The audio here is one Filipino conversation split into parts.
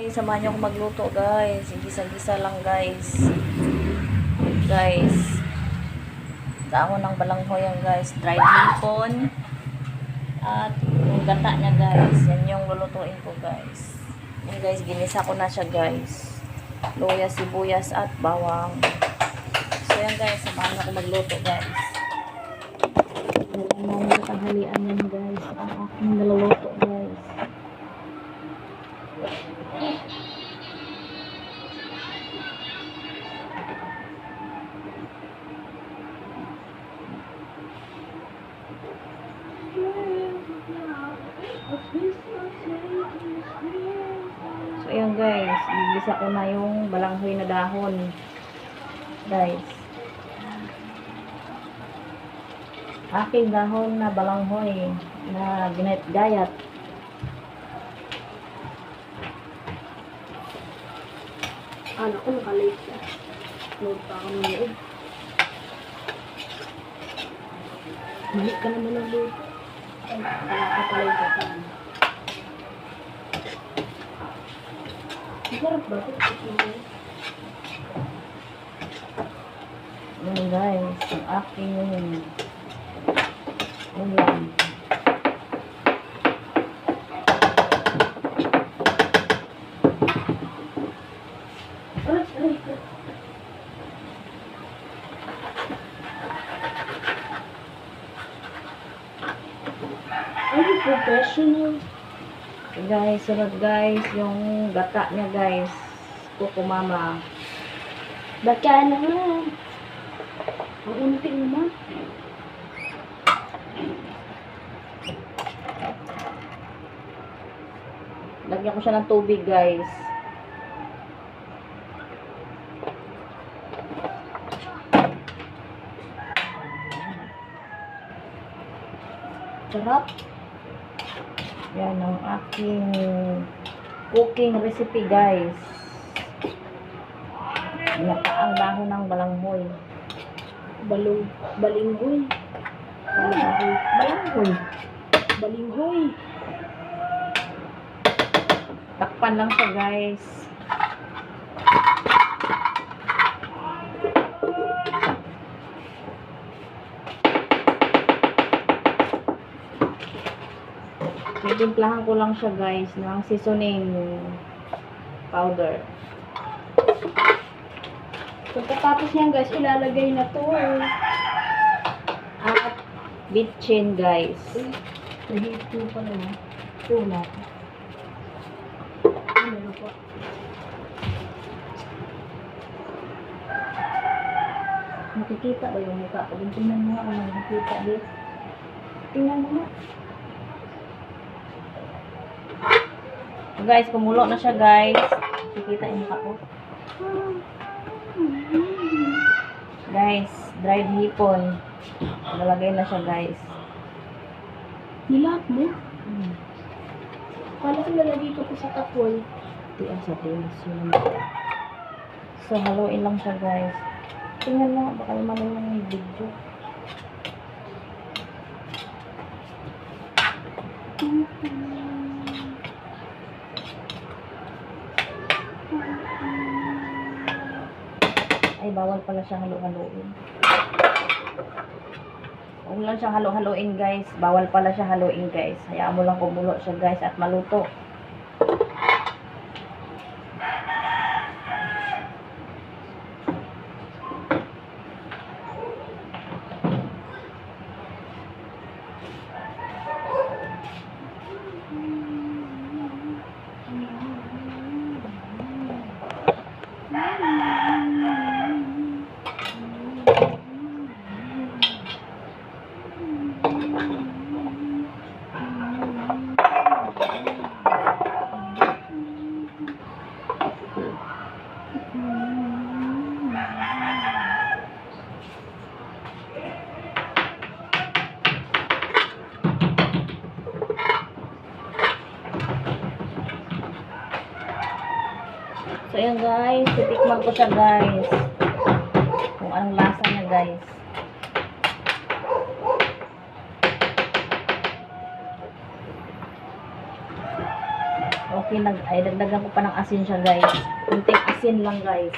guys, samahan niyo ako magluto guys. Gisa-gisa lang guys. Guys. Dahon ng balanghoy yan guys. Dried hipon. At yung gata niya guys. Yan yung lulutuin ko guys. Yan guys, ginisa ko na siya guys. Luya, sibuyas at bawang. So yan guys, samahan niyo ako magluto guys. Wala na yung tanghalian yan guys. Ang aking naluluto guys. So ayan guys, gigisa ko na yung balanghoy na dahon guys. Aking dahon na balanghoy na ginayat-gayat. Ano ko nakalate siya. Load pa ako ng loob. Hindi ka naman ng load. Ay, kaya ka pala yung gatan. Masarap ba ito? Yan guys, ang aking ulam. Ay, professional. So guys, sunod guys, yung gata niya guys. Kuko mama. Baka naman. Ang unti naman. Lagyan ko siya ng tubig guys. Sarap. Yan ang aking cooking recipe guys. Nakaang dahon ng balanghoy. Balinghoy. Balanghoy. Balinghoy. Takpan lang siya guys. Timplahan ko lang siya guys ng seasoning powder. Pagkatapos niyan guys, ilalagay na to. At bitchin guys. Nahito pa naman. Tuna. Ano po? Nakikita ba yung mukha ko? Tingnan mo nga kung nakikita din. Tingnan mo nga. So guys, kumulo na siya guys. Nakikita yung mukha ko. Guys, dried hipon. Nalagay na siya guys. Nilap mo? Paano ko lalagay ko sa tapol? Tiyan sa tinis yun. So, haluin lang siya guys. Tingnan mo, baka naman yung video. Ay, bawal pala siya halo-haloin. Huwag lang siyang halo-haloin guys. Bawal pala siya haluin guys. Hayaan mo lang kumulo siya guys at maluto. So, ayan guys. Titikman ko siya guys. Kung anong lasa niya guys. Dagdagan ko pa ng asin siya, guys. Kunting asin lang, guys.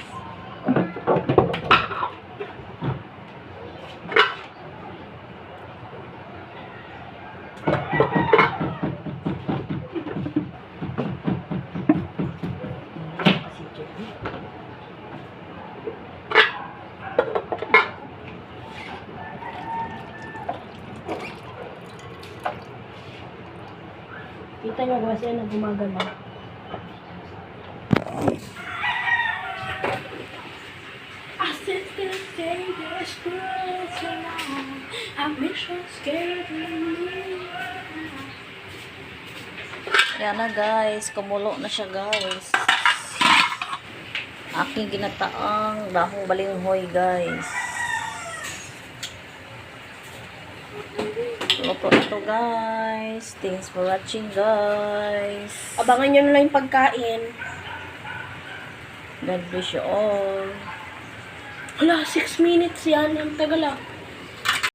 Kita niyo guys, yan ang gumagalaw. Assistant Savior's Cross I'm mission scared of me. Yan na, guys. Kumulo na siya, guys. Aking ginataang dahong balinghoy, guys. Luto na to, guys. Thanks for watching, guys. Abangan nyo na lang yung pagkain. God bless you all. Hala, 6 minutes yan. Ang tagal ah.